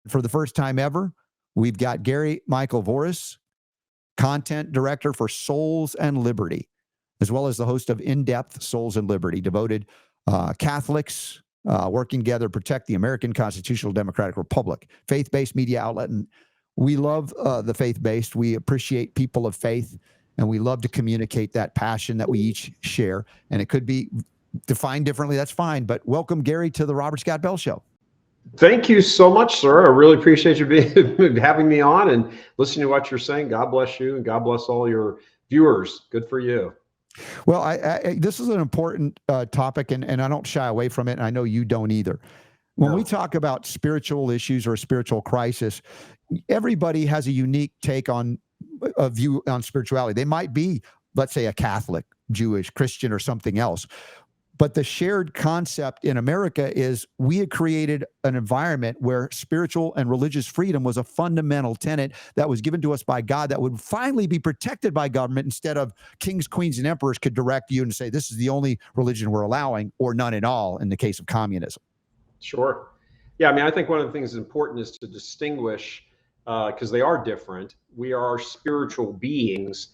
for the first time ever, we've got Gary Michael Voris, content director for Souls and Liberty, as well as the host of In-Depth Souls and Liberty, devoted Catholics working together to protect the American Constitutional Democratic Republic, faith-based media outlet. And we love the faith-based. We appreciate people of faith, and we love to communicate that passion that we each share. And it could be defined differently. That's fine. But welcome, Gary, to the Robert Scott Bell Show. Thank you so much, sir. I really appreciate you having me on and listening to what you're saying. God bless you, and God bless all your viewers. Good for you. Well, this is an important topic, and I don't shy away from it, and I know you don't either. When we talk about spiritual issues or a spiritual crisis, everybody has a unique take on a view on spirituality. They might be, let's say, a Catholic, Jewish, Christian, or something else. But the shared concept in America is we had created an environment where spiritual and religious freedom was a fundamental tenet that was given to us by God that would finally be protected by government, instead of kings, queens, and emperors could direct you and say, this is the only religion we're allowing, or none at all in the case of communism. Sure. Yeah, I mean, I think one of the things that's important is to distinguish, because they are different. We are spiritual beings.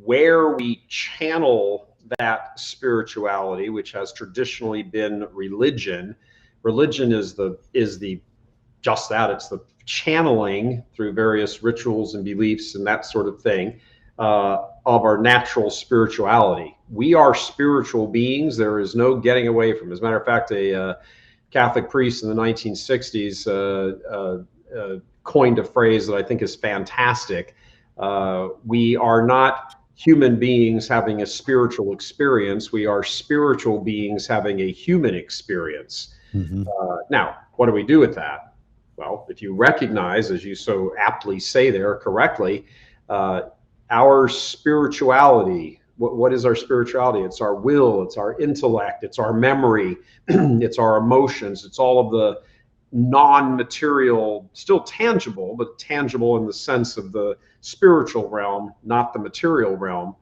Where we channel that spirituality, which has traditionally been religion. Religion is just that. It's the channeling through various rituals and beliefs and that sort of thing of our natural spirituality. We are spiritual beings. There is no getting away from it. As a matter of fact, a Catholic priest in the 1960s coined a phrase that I think is fantastic. We are not human beings having a spiritual experience. We are spiritual beings having a human experience. Mm-hmm. Now, what do we do with that? Well, if you recognize, as you so aptly say there correctly, our spirituality, what is our spirituality? It's our will, it's our intellect, it's our memory, it's our emotions, it's all of the non-material, still tangible, but tangible in the sense of the spiritual realm, not the material realm.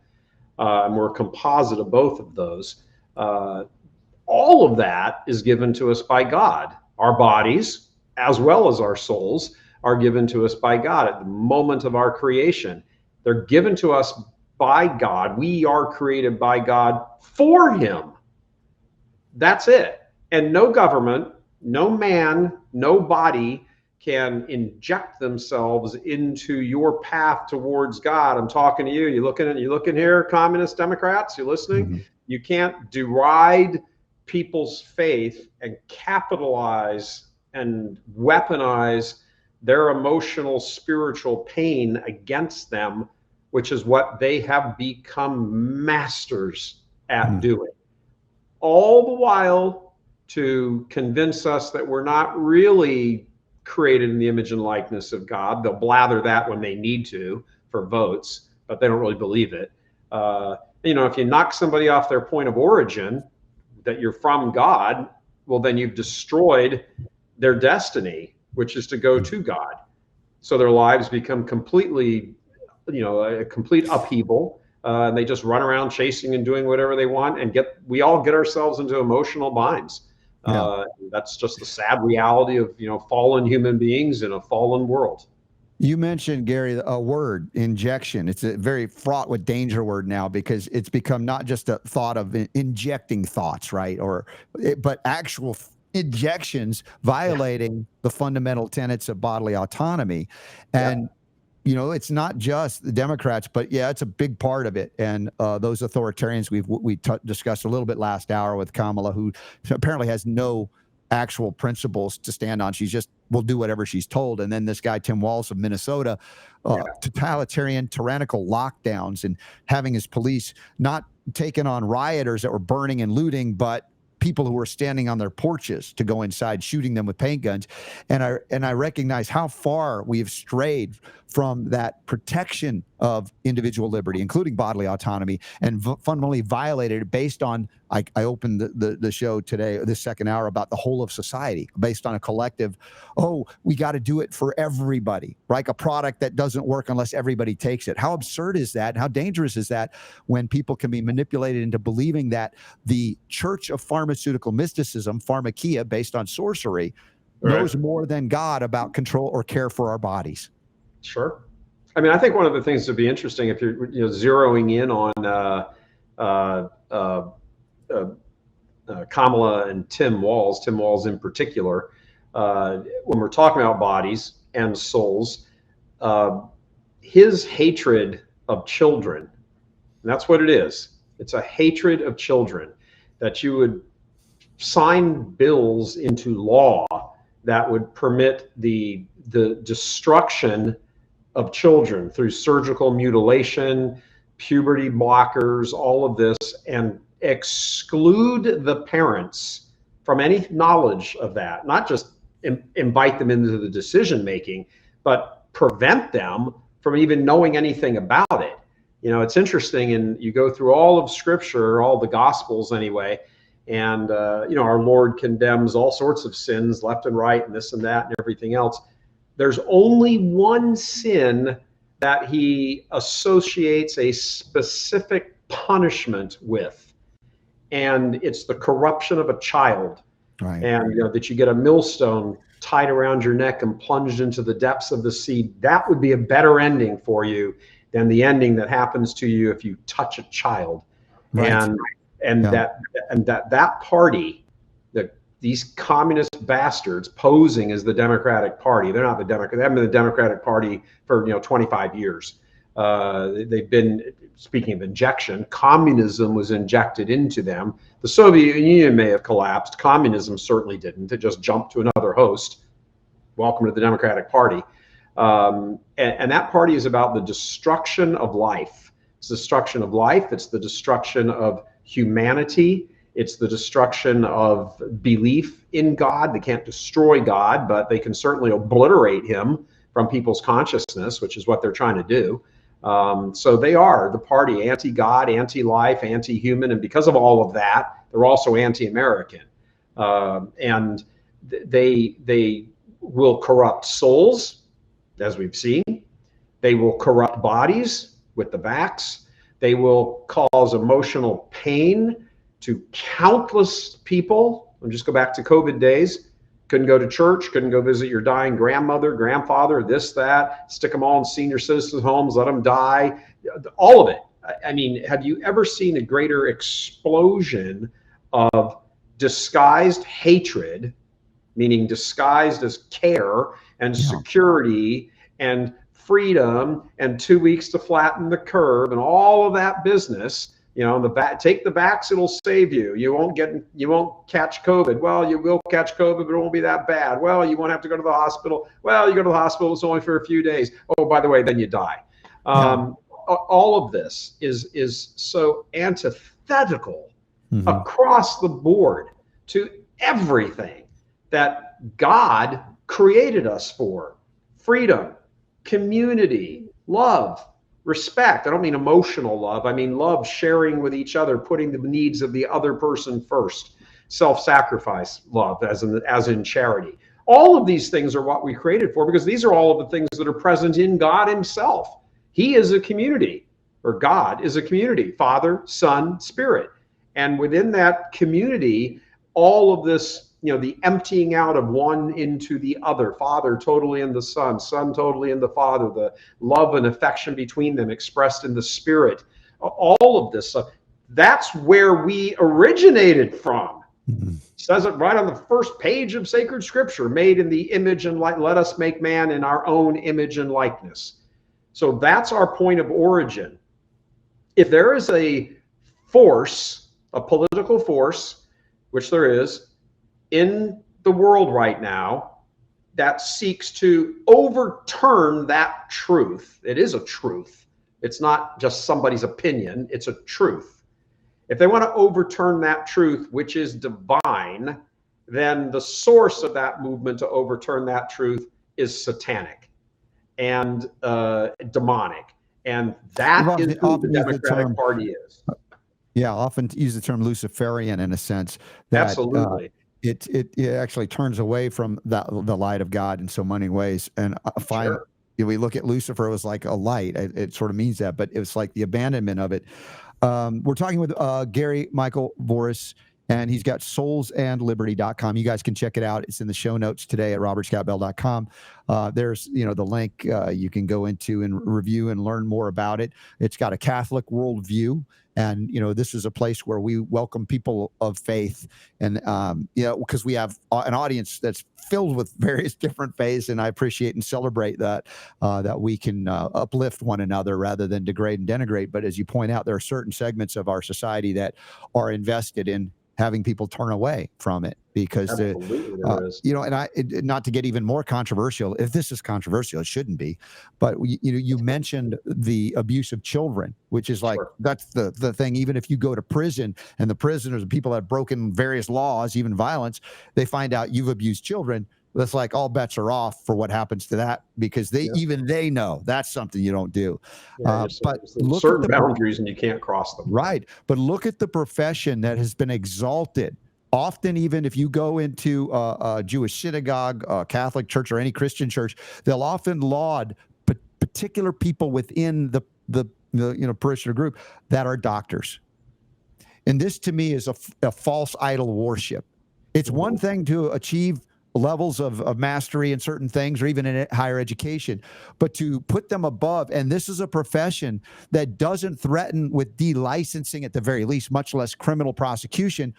And we're a composite of both of those. All of that is given to us by God. Our bodies, as well as our souls, are given to us by God at the moment of our creation. They're given to us by God. We are created by God for Him. That's it. And no government, no man, no body can inject themselves into your path towards God. I'm talking to you. You looking here, communist Democrats? You listening? Mm-hmm. You can't deride people's faith and capitalize and weaponize their emotional, spiritual pain against them, which is what they have become masters at doing. All the while to convince us that we're not really created in the image and likeness of God. They'll blather that when they need to for votes, but they don't really believe it. If you knock somebody off their point of origin, that you're from God, well, then you've destroyed their destiny, which is to go to God. So their lives become completely, a complete upheaval. And they just run around chasing and doing whatever they want, and we all get ourselves into emotional binds. Yeah. That's just the sad reality of, fallen human beings in a fallen world. You mentioned, Gary, a word, injection. It's a very fraught with danger word now, because it's become not just a thought of injecting thoughts, right? But actual injections violating the fundamental tenets of bodily autonomy. And it's not just the Democrats, but it's a big part of it. And those authoritarians we discussed a little bit last hour with Kamala, who apparently has no actual principles to stand on. She's just will do whatever she's told. And then this guy, Tim Walz of Minnesota, totalitarian, tyrannical lockdowns, and having his police not taking on rioters that were burning and looting, but people who were standing on their porches to go inside, shooting them with paint guns. And I recognize how far we have strayed from that protection of individual liberty, including bodily autonomy, and fundamentally violated it based on, I opened the show today, this second hour, about the whole of society, based on a collective, we got to do it for everybody, like a product that doesn't work unless everybody takes it. How absurd is that? How dangerous is that when people can be manipulated into believing that the Church of Pharmaceutical Mysticism, pharmakia, based on sorcery, knows more than God about control or care for our bodies. Sure. I mean, I think one of the things that would be interesting if you're zeroing in on Kamala and Tim Walz in particular, when we're talking about bodies and souls, his hatred of children, and that's what it is. It's a hatred of children, that you would sign bills into law that would permit the destruction of children through surgical mutilation, puberty blockers, all of this, and exclude the parents from any knowledge of that. Not just invite them into the decision making, but prevent them from even knowing anything about it. You know, it's interesting, and you go through all of Scripture, all the Gospels anyway, and our Lord condemns all sorts of sins left and right, and this and that and everything else. There's only one sin that he associates a specific punishment with, and it's the corruption of a child. Right. And that you get a millstone tied around your neck and plunged into the depths of the sea. That would be a better ending for you than the ending that happens to you if you touch a child. Right. And that party, these communist bastards posing as the Democratic Party. They're not the Democrat. They haven't been the Democratic Party for 25 years. They've been, speaking of injection, communism was injected into them. The Soviet Union may have collapsed. Communism certainly didn't. It just jumped to another host. Welcome to the Democratic Party. And that party is about the destruction of life. It's the destruction of life. It's the destruction of humanity. It's the destruction of belief in God. They can't destroy God, but they can certainly obliterate him from people's consciousness, which is what they're trying to do. So they are the party anti-God, anti-life, anti-human. And because of all of that, they're also anti-American. And they will corrupt souls, as we've seen. They will corrupt bodies with the vax. They will cause emotional pain to countless people. And just go back to COVID days. Couldn't go to church, couldn't go visit your dying grandmother, grandfather, this, that, stick them all in senior citizens' homes, let them die, all of it. I mean, have you ever seen a greater explosion of disguised hatred, meaning disguised as care and security and freedom and 2 weeks to flatten the curve and all of that business? Take the vax, it'll save you. You won't catch COVID. Well, you will catch COVID, but it won't be that bad. Well, you won't have to go to the hospital. Well, you go to the hospital, it's only for a few days. Oh, by the way, then you die. All of this is so antithetical across the board to everything that God created us for: freedom, community, love, respect. I don't mean emotional love. I mean love, sharing with each other, putting the needs of the other person first. Self-sacrifice love, as in charity. All of these things are what we created for, because these are all of the things that are present in God himself. He is a community, or God is a community: Father, Son, Spirit. And within that community, all of this, the emptying out of one into the other, Father totally in the Son, Son totally in the Father, the love and affection between them expressed in the Spirit, all of this stuff, that's where we originated from. It says it right on the first page of sacred Scripture: made in the image and let us make man in our own image and likeness. So that's our point of origin. If there is a force, a political force, which there is, in the world right now that seeks to overturn that truth. It is a truth. It's not just somebody's opinion. It's a truth. If they want to overturn that truth, which is divine, then the source of that movement to overturn that truth is satanic and demonic. And that is who the Democratic Party is. Yeah, often use the term Luciferian in a sense. That, absolutely. It actually turns away from the light of God in so many ways. And we look at Lucifer as like a light. It sort of means that, but it's like the abandonment of it. We're talking with Gary Michael Voris. And he's got soulsandliberty.com. You guys can check it out. It's in the show notes today at robertscottbell.com. There's, the link you can go into and review and learn more about it. It's got a Catholic worldview. And, this is a place where we welcome people of faith. And, because we have an audience that's filled with various different faiths. And I appreciate and celebrate that we can uplift one another rather than degrade and denigrate. But as you point out, there are certain segments of our society that are invested in having people turn away from it because, and not to get even more controversial, if this is controversial, it shouldn't be, but you mentioned the abuse of children, which is like, that's the thing. Even if you go to prison and the prisoners and people that have broken various laws, even violence, they find out you've abused children. That's like all bets are off for what happens to that because they know that's something you don't do. But look certain at the boundaries and you can't cross them. Right. But look at the profession that has been exalted. Often, even if you go into a Jewish synagogue, a Catholic church, or any Christian church, they'll often laud particular people within the parishioner group that are doctors. And this to me is a false idol worship. It's one thing to achieve levels of mastery in certain things or even in higher education, but to put them above, and this is a profession that doesn't threaten with delicensing at the very least, much less criminal prosecution,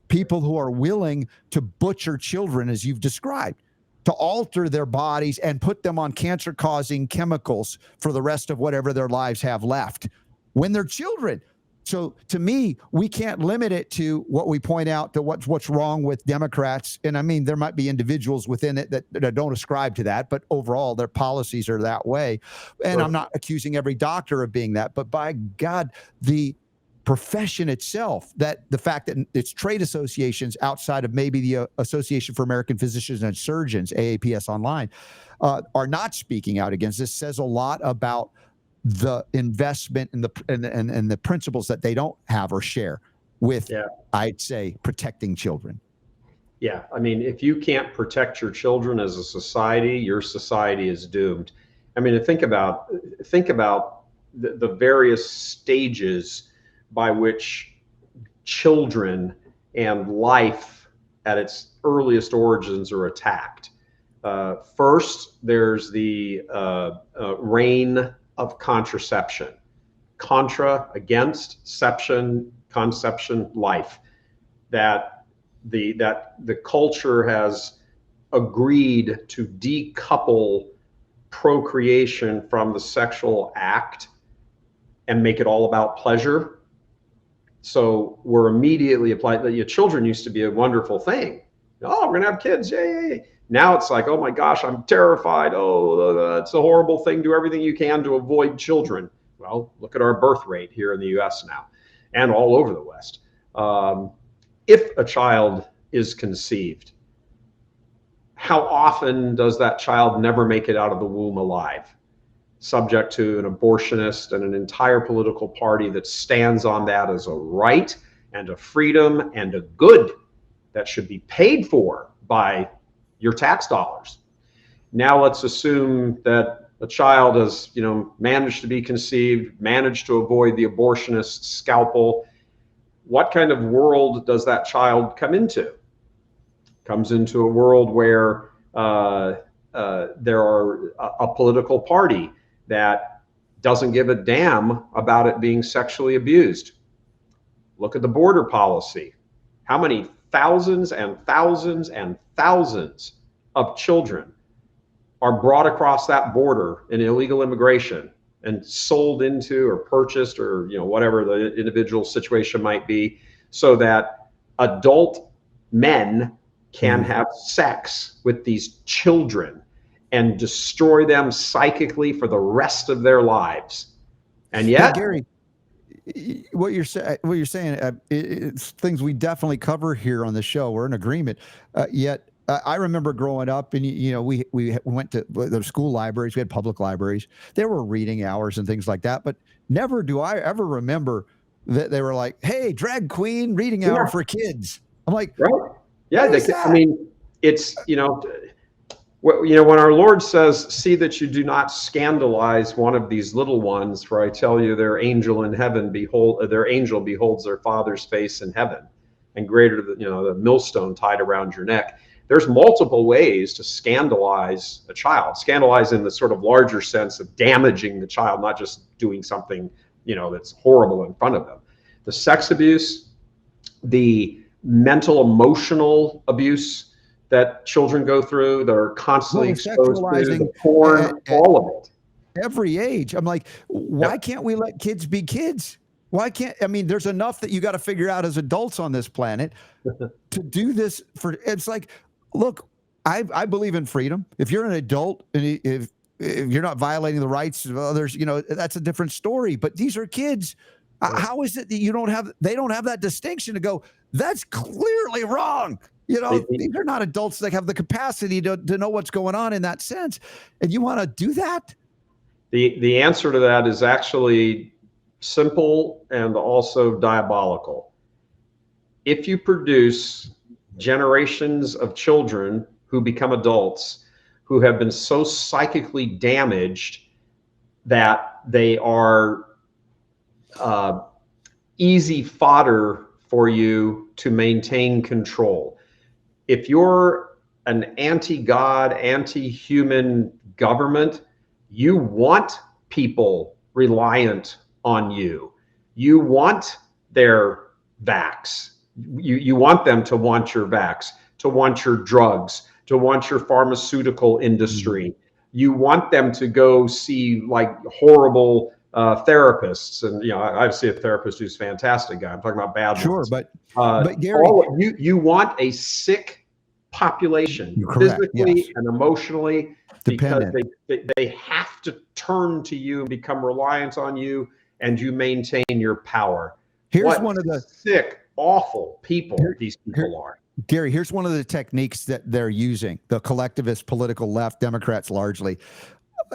people who are willing to butcher children, as you've described, to alter their bodies and put them on cancer-causing chemicals for the rest of whatever their lives have left when they're children. So to me, we can't limit it to what we point out to what's wrong with Democrats. And I mean, there might be individuals within it that don't ascribe to that, but overall their policies are that way. And I'm not accusing every doctor of being that, but by God, the profession itself, that the fact that it's trade associations outside of maybe the Association for American Physicians and Surgeons, AAPS online, are not speaking out against this, says a lot about the investment and the principles that they don't have or share with, I'd say, protecting children. Yeah. I mean, if you can't protect your children as a society, your society is doomed. I mean, think about the various stages by which children and life at its earliest origins are attacked. First, there's the reign of contraception. Contra, against, ception, conception, life. That the culture has agreed to decouple procreation from the sexual act and make it all about pleasure. So we're immediately applied that your children used to be a wonderful thing. Oh, we're gonna have kids, yay. Now it's like, oh my gosh, I'm terrified. Oh, that's a horrible thing. Do everything you can to avoid children. Well, look at our birth rate here in the US now and all over the West. If a child is conceived, how often does that child never make it out of the womb alive? Subject to an abortionist and an entire political party that stands on that as a right and a freedom and a good that should be paid for by your tax dollars. Now let's assume that a child has, managed to be conceived, managed to avoid the abortionist's scalpel. What kind of world does that child come into? Comes into a world where there are a political party that doesn't give a damn about it being sexually abused. Look at the border policy. How many thousands and thousands and thousands of children are brought across that border in illegal immigration and sold into or purchased or whatever the individual situation might be, so that adult men can have sex with these children and destroy them psychically for the rest of their lives. And yet, hey, Gary, what you're saying, it's things we definitely cover here on the show. We're in agreement. Yet I remember growing up, and we went to the school libraries. We had public libraries. There were reading hours and things like that. But never do I ever remember that they were like, "Hey, drag queen reading hour for kids." I'm like, right? Yeah, I mean, it's when our Lord says, "See that you do not scandalize one of these little ones, for I tell you, their angel beholds their Father's face in heaven." and greater than, the millstone tied around your neck. There's multiple ways to scandalize a child. Scandalize in the sort of larger sense of damaging the child, not just doing something, that's horrible in front of them. The sex abuse, the mental, emotional abuse that children go through, they're constantly exposed to, the porn, all of it. Every age. I'm like, why can't we let kids be kids? Why can't, there's enough that you got to figure out as adults on this planet to do this for, it's like, look, I believe in freedom. If you're an adult and if you're not violating the rights of others, that's a different story. But these are kids. How is it that they don't have that distinction to go, that's clearly wrong. These are not adults that have the capacity to know what's going on in that sense. And you want to do that? The answer to that is actually simple and also diabolical. If you produce generations of children who become adults who have been so psychically damaged that they are easy fodder for you to maintain control. If you're an anti-God, anti-human government, you want people reliant on you. You want their vax. You want them to want your vax, to want your drugs, to want your pharmaceutical industry. You want them to go see like horrible therapists. And, I see a therapist who's a fantastic guy. I'm talking about bad ones. Sure, but Gary, you want a sick population, physically and emotionally, dependent, because they have to turn to you and become reliant on you, and you maintain your power. Here's one of the sick, awful people these people are. Gary, here's one of the techniques that they're using, the collectivist political left, Democrats largely.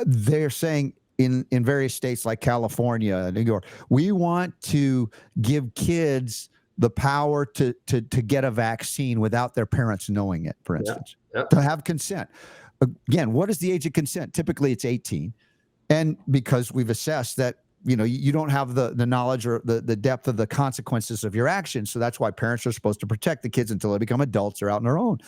They're saying in various states like California, New York, we want to give kids the power to get a vaccine without their parents knowing it, for instance, to have consent. Again, what is the age of consent? Typically it's 18. And because we've assessed that, you don't have the knowledge or the depth of the consequences of your actions. So that's why parents are supposed to protect the kids until they become adults or out on their own.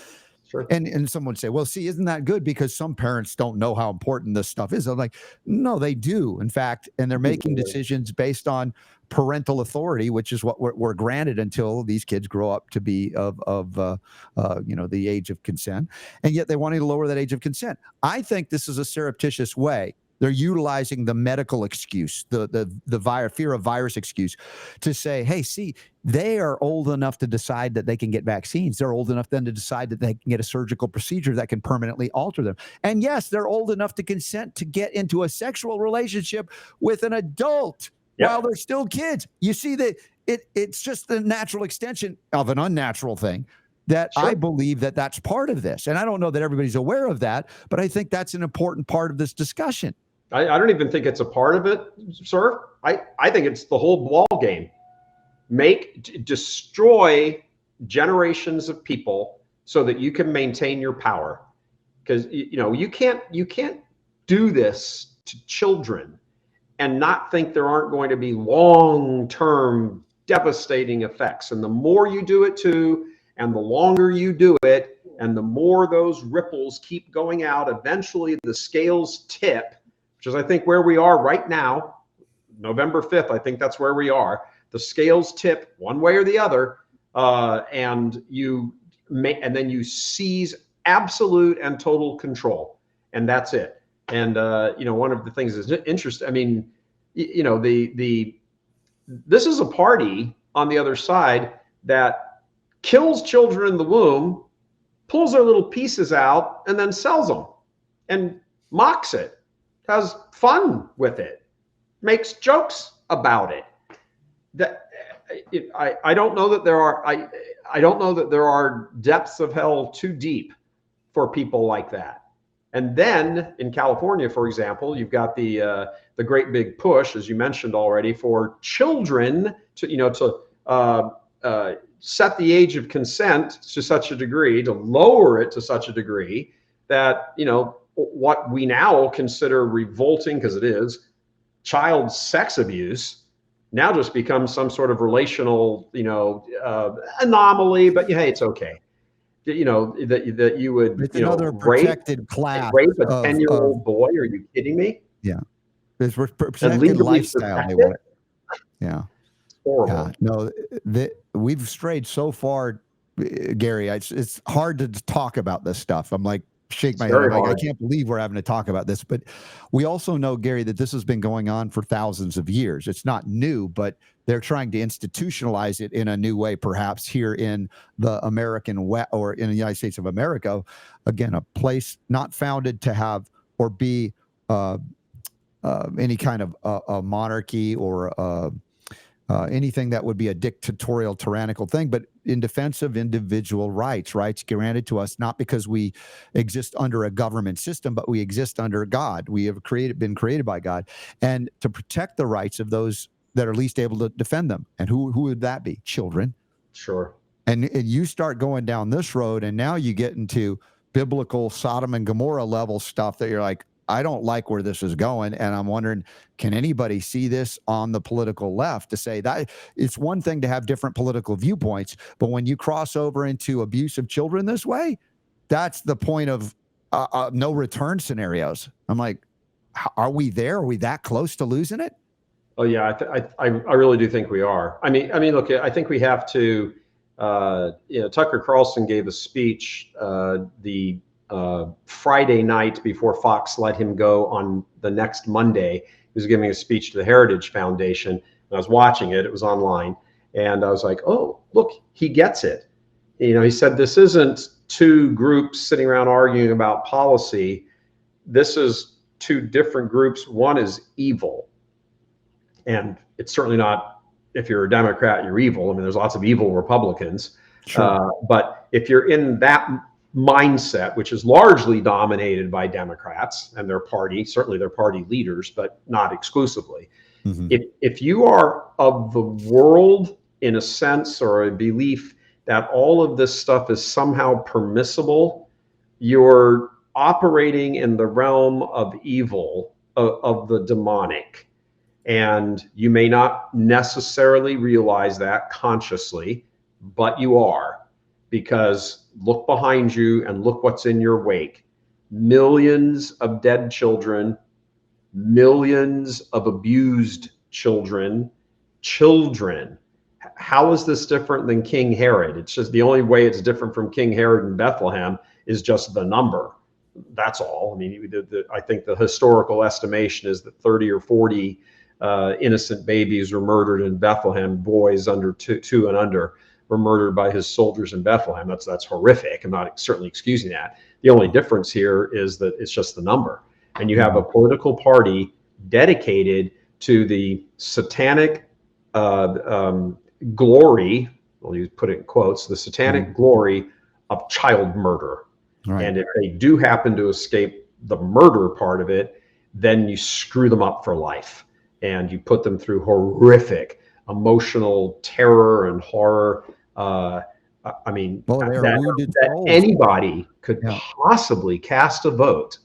Sure. And someone would say, well, see, isn't that good? Because some parents don't know how important this stuff is. I'm like, no, they do, in fact, and they're making decisions based on parental authority, which is what we're granted until these kids grow up to be of the age of consent. And yet they wanted to lower that age of consent. I think this is a surreptitious way. They're utilizing the medical excuse, the fear of virus excuse, to say, hey, see, they are old enough to decide that they can get vaccines. They're old enough then to decide that they can get a surgical procedure that can permanently alter them. And yes, they're old enough to consent to get into a sexual relationship with an adult while they're still kids. You see that it's just the natural extension of an unnatural thing. That I believe that's part of this. And I don't know that everybody's aware of that, but I think that's an important part of this discussion. I don't even think it's a part of it, sir. I think it's the whole ball game. Destroy generations of people so that you can maintain your power. Because you can't do this to children and not think there aren't going to be long-term devastating effects. And the more you do it to, and the longer you do it, and the more those ripples keep going out, eventually the scales tip, which is, I think, where we are right now, November 5th, I think that's where we are. The scales tip one way or the other, and then you seize absolute and total control, and that's it. And one of the things is interesting. I mean, this is a party on the other side that kills children in the womb, pulls their little pieces out, and then sells them, and mocks it. Has fun with it, makes jokes about it. I don't know that there are I don't know that there are depths of hell too deep for people like that. And then in California, for example, you've got the great big push, as you mentioned already, for children to set the age of consent to such a degree, to lower it to such a degree that what we now consider revolting, because it is, child sex abuse, now just becomes some sort of relational, anomaly. But hey, it's okay. That you would, It's another rape protected class rape a of 10-year-old boy. Are you kidding me? yeah. It's And protected legally lifestyle. They protected? want it. Yeah. Yeah. Horrible. No, we've strayed so far, Gary. It's hard to talk about this stuff. I'm like, shake It's my head. I'm very like, I hard. can't believe we're having to talk about this. But we also know, Gary, that this has been going on for thousands of years. It's not new, but they're trying to institutionalize it in a new way, perhaps here in the American West or in the United States of America. Again, a place not founded to have or be uh, any kind of a monarchy or anything that would be a dictatorial, tyrannical thing, but in defense of individual rights granted to us, not because we exist under a government system, but we exist under God. We have been created by God, and to protect the rights of those that are least able to defend them. And who would that be? Children. Sure. And you start going down this road, and now you get into biblical Sodom and Gomorrah level stuff that you're like, I don't like where this is going. And I'm wondering, can anybody see this on the political left to say that it's one thing to have different political viewpoints, but when you cross over into abuse of children this way, that's the point of no return scenarios. I'm like, are we there? Are we that close to losing it? Oh yeah, I really do think we are. Look, I think we have to. Tucker Carlson gave a speech the Friday night before Fox let him go on the next Monday. He was giving a speech to the Heritage Foundation. And I was watching it. It was online, and I was like, "Oh, look, he gets it." He said this isn't two groups sitting around arguing about policy. This is two different groups. One is evil. And it's certainly not, if you're a Democrat, you're evil. I mean, there's lots of evil Republicans. Sure. But if you're in that mindset, which is largely dominated by Democrats and their party, certainly their party leaders, but not exclusively. Mm-hmm. If you are of the world in a sense or a belief that all of this stuff is somehow permissible, you're operating in the realm of evil, of the demonic. And you may not necessarily realize that consciously, but you are, because look behind you and look what's in your wake. Millions of dead children, millions of abused children. How is this different than King Herod? It's just the only way it's different from King Herod in Bethlehem is just the number. That's all. I mean, I think the historical estimation is that 30 or 40 innocent babies were murdered in Bethlehem. Boys under two and under were murdered by his soldiers in Bethlehem. That's horrific. I'm not certainly excusing that. The only difference here is that it's just the number. And you have a political party dedicated to the satanic glory, well, you put it in quotes, the satanic glory of child murder. Right. And if they do happen to escape the murder part of it, then you screw them up for life. And you put them through horrific emotional terror and horror. That anybody could possibly cast a vote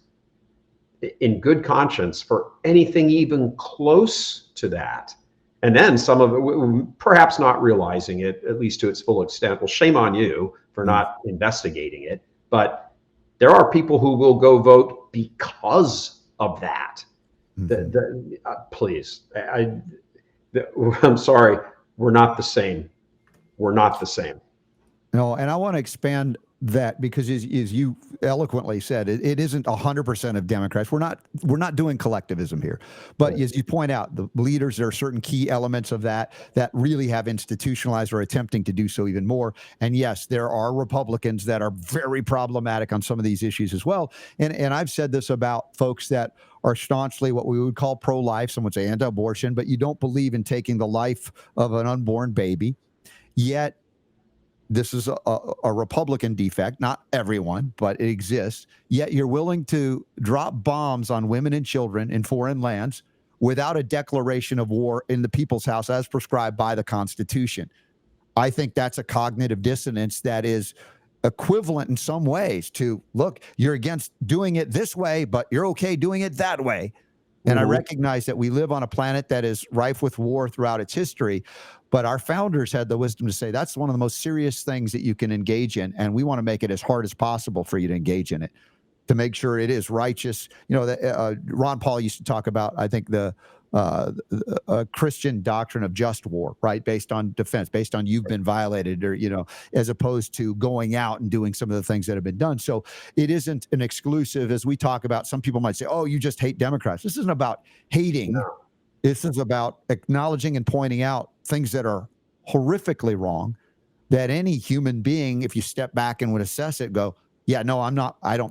in good conscience for anything even close to that. And then some of it, perhaps not realizing it, at least to its full extent. Well, shame on you for not investigating it. But there are people who will go vote because of that. Please, I'm sorry, we're not the same. We're not the same. No, and I want to expand that because, as you eloquently said, it isn't 100% of Democrats. We're not doing collectivism here, but as you point out, the leaders, there are certain key elements of that really have institutionalized or attempting to do so even more. And yes, there are Republicans that are very problematic on some of these issues as well. And I've said this about folks that are staunchly what we would call pro-life. Some would say anti-abortion, but you don't believe in taking the life of an unborn baby. Yet this is a Republican defect, not everyone, but it exists. Yet you're willing to drop bombs on women and children in foreign lands without a declaration of war in the people's house as prescribed by the Constitution. I think that's a cognitive dissonance that is equivalent in some ways to, look, you're against doing it this way, but you're okay doing it that way. And I recognize that we live on a planet that is rife with war throughout its history, but our founders had the wisdom to say that's one of the most serious things that you can engage in, and we want to make it as hard as possible for you to engage in it, to make sure it is righteous. Ron Paul used to talk about, I think, the Christian doctrine of just war, right? Based on defense, based on you've been violated, or, as opposed to going out and doing some of the things that have been done. So it isn't an exclusive, as we talk about. Some people might say, oh, you just hate Democrats. This isn't about hating. No. This is about acknowledging and pointing out things that are horrifically wrong, that any human being, if you step back and would assess it, go, yeah, no,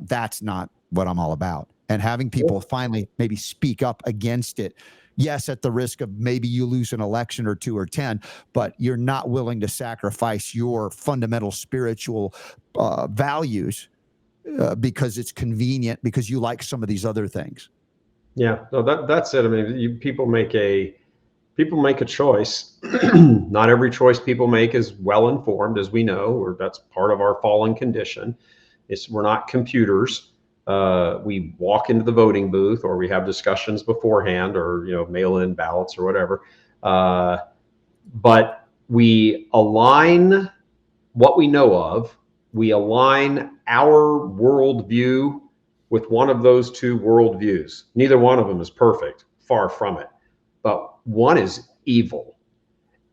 that's not what I'm all about. And having people finally maybe speak up against it. Yes, at the risk of maybe you lose an election or 2 or 10, but you're not willing to sacrifice your fundamental spiritual values because it's convenient, because you like some of these other things. Yeah, no, that's it. I mean, people make a choice. Not every choice people make is well informed, as we know, or that's part of our fallen condition. We're not computers. We walk into the voting booth, or we have discussions beforehand, or mail-in ballots or whatever. But we align what we know of. We align our worldview with one of those two worldviews. Neither one of them is perfect, far from it, but one is evil.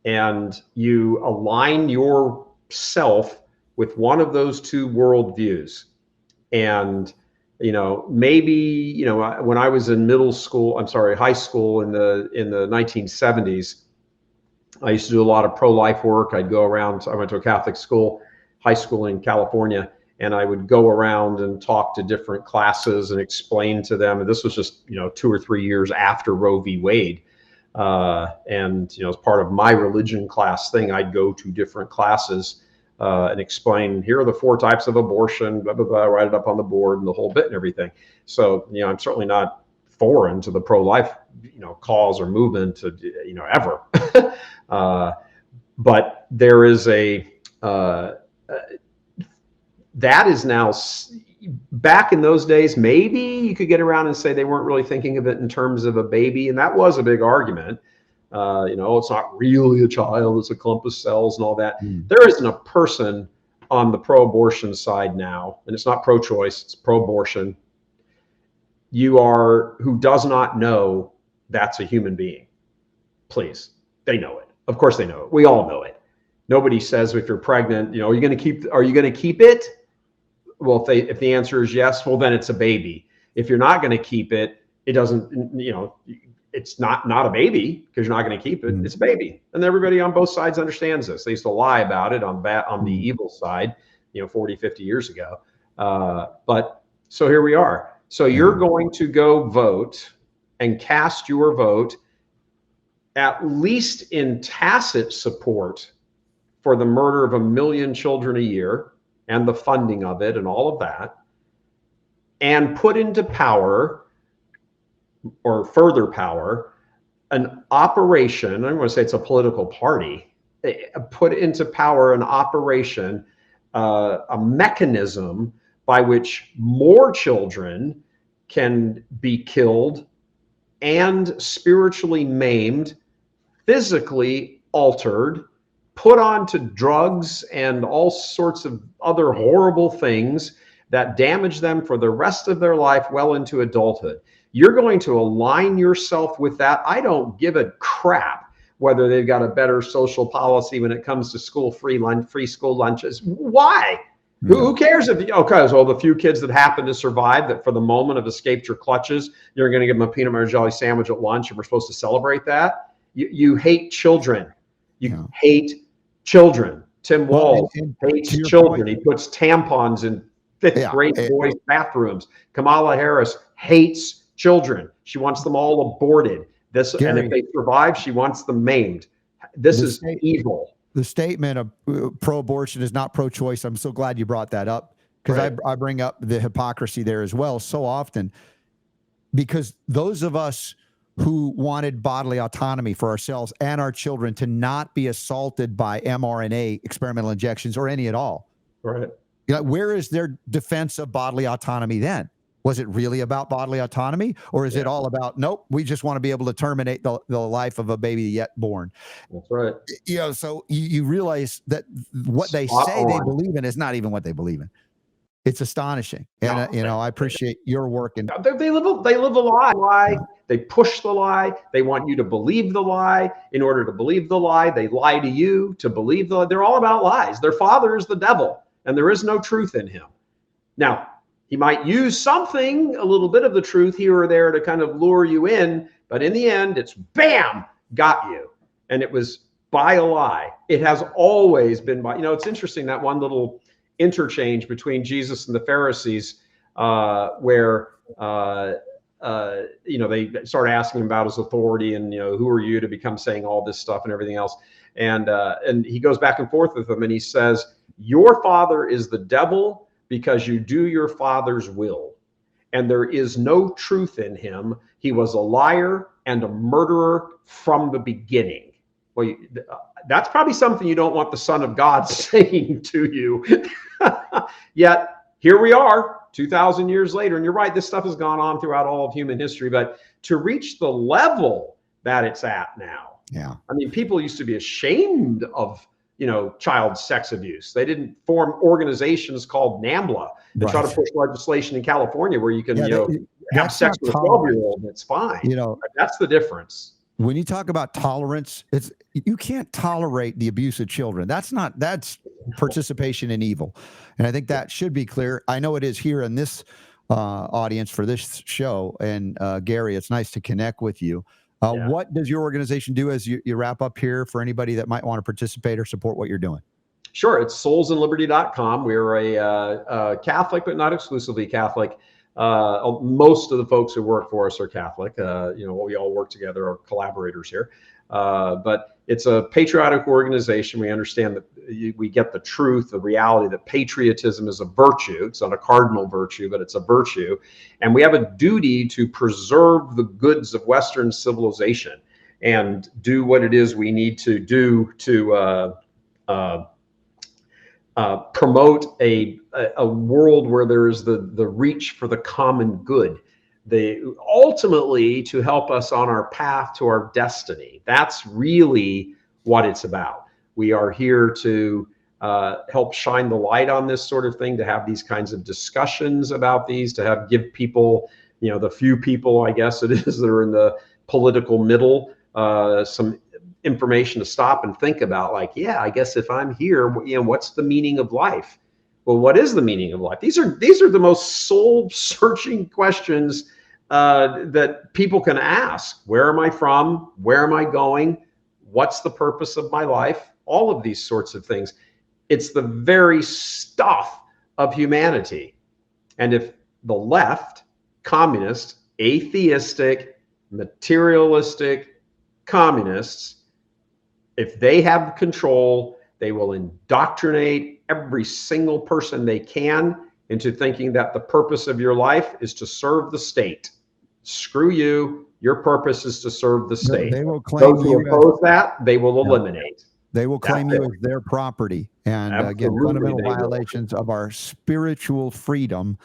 And you align yourself with one of those two worldviews. And maybe, when I was in high school in the 1970s, I used to do a lot of pro-life work. I'd go around. I went to a Catholic high school in California, and I would go around and talk to different classes and explain to them. And this was just, 2 or 3 years after Roe v. Wade. And, as part of my religion class thing, I'd go to different classes and explain, here are the 4 types of abortion, blah, blah, blah, write it up on the board and the whole bit and everything. So, I'm certainly not foreign to the pro-life, cause or movement, ever. But there is that is now, back in those days, maybe you could get around and say they weren't really thinking of it in terms of a baby. And that was a big argument. It's not really a child, it's a clump of cells and all that. There isn't a person on the pro-abortion side now, and it's not pro-choice, it's pro-abortion, who does not know that's a human being. Please, they know it. Of course they know it. We all know it. Nobody says, if you're pregnant, are you going to keep it? Well, if the answer is yes, well, then it's a baby. If you're not going to keep it, it doesn't, it's not a baby, because you're not going to keep it. It's a baby. And everybody on both sides understands this. They used to lie about it on the evil side, 40, 50 years ago. But so here we are. So you're going to go vote and cast your vote, at least in tacit support for the murder of 1 million children a year and the funding of it and all of that, and put into power, or further power, an operation. I don't want to say it's a political party. Put into power an operation, a mechanism by which more children can be killed and spiritually maimed, physically altered, put onto drugs and all sorts of other horrible things that damage them for the rest of their life well into adulthood. You're going to align yourself with that. I don't give a crap whether they've got a better social policy when it comes to free school lunches. Why? Who cares if the few kids that happen to survive, that for the moment have escaped your clutches, you're going to give them a peanut butter jelly sandwich at lunch, and we're supposed to celebrate that? You hate children. You hate children. Tim Walz hates children. He puts tampons in 5th grade boys' bathrooms. Kamala Harris hates children. She wants them all aborted. And if they survive, she wants them maimed. This is evil. The statement of pro-abortion is not pro-choice. I'm so glad you brought that up, because I bring up the hypocrisy there as well so often, because those of us who wanted bodily autonomy for ourselves and our children to not be assaulted by mRNA experimental injections or any at all. Right. Where is their defense of bodily autonomy then? Was it really about bodily autonomy, or is it all about, nope, we just want to be able to terminate the life of a baby yet born? That's right. So you realize that what they Spot say they on. believe in is not even what they believe in. It's astonishing. And, No, I appreciate your work. And they live a lie. They push the lie. They want you to believe the lie. In order to believe the lie, they lie to you to believe the lie. They're all about lies. Their father is the devil, and there is no truth in him. Now, he might use something, a little bit of the truth here or there to kind of lure you in, but in the end, it's bam, got you. And it was by a lie. It has always been by, it's interesting, that one little interchange between Jesus and the Pharisees, where they start asking him about his authority and who are you to become saying all this stuff and everything else, and he goes back and forth with them, and he says, your father is the devil because you do your father's will, and there is no truth in him. He was a liar and a murderer from the beginning. Well, that's probably something you don't want the Son of God saying to you. Yet here we are 2,000 years later, and you're right, this stuff has gone on throughout all of human history, but to reach the level that it's at now, I mean, people used to be ashamed of child sex abuse. They didn't form organizations called NAMBLA that try to push legislation in California where you can have sex with a 12-year-old and it's fine. That's the difference. When you talk about tolerance, you can't tolerate the abuse of children. That's participation in evil. And I think that should be clear. I know it is here in this audience for this show. And Gary, it's nice to connect with you. What does your organization do as you wrap up here for anybody that might want to participate or support what you're doing? Sure. It's soulsandliberty.com. We're a Catholic, but not exclusively Catholic. Most of the folks who work for us are Catholic. We all work together, are collaborators here. But it's a patriotic organization. We understand that we get the truth, the reality that patriotism is a virtue. It's not a cardinal virtue, but it's a virtue. And we have a duty to preserve the goods of Western civilization and do what it is we need to do to promote a world where there is the reach for the common good, ultimately to help us on our path to our destiny. That's really what it's about. We are here to help shine the light on this sort of thing, to have these kinds of discussions about these, to give people, the few people, I guess it is, that are in the political middle, some information to stop and think about, like, I guess if I'm here, what's the meaning of life? Well, what is the meaning of life? These are the most soul-searching questions that people can ask. Where am I from? Where am I going? What's the purpose of my life? All of these sorts of things. It's the very stuff of humanity. And if the left, communist, atheistic, materialistic communists, if they have control, they will indoctrinate every single person they can into thinking that the purpose of your life is to serve the state. Screw you. Your purpose is to serve the state. They will claim those who oppose that, they will eliminate. They will claim you as their property. And again, fundamental violations of our spiritual freedom.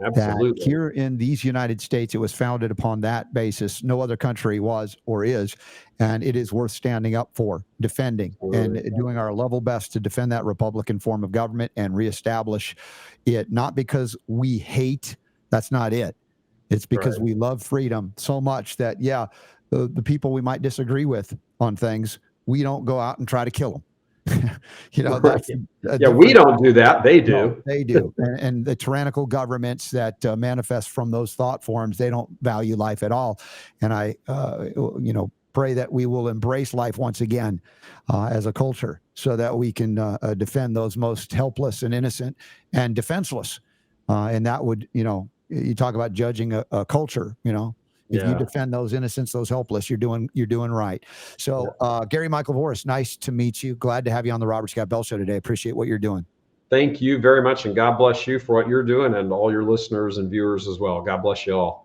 Absolutely. That here in these United States, it was founded upon that basis. No other country was or is. And it is worth standing up for, defending, and doing our level best to defend that Republican form of government and reestablish it. Not because we hate, that's not it. It's because we love freedom so much that, the people we might disagree with on things, we don't go out and try to kill them. We don't do that. They do. No, they do. And the tyrannical governments that manifest from those thought forms, they don't value life at all. And I, pray that we will embrace life once again as a culture so that we can defend those most helpless and innocent and defenseless. And that would, you talk about judging a culture, if you defend those innocents, those helpless, you're doing right. So, Gary Michael Voris, nice to meet you. Glad to have you on the Robert Scott Bell Show today. Appreciate what you're doing. Thank you very much, and God bless you for what you're doing, and all your listeners and viewers as well. God bless you all.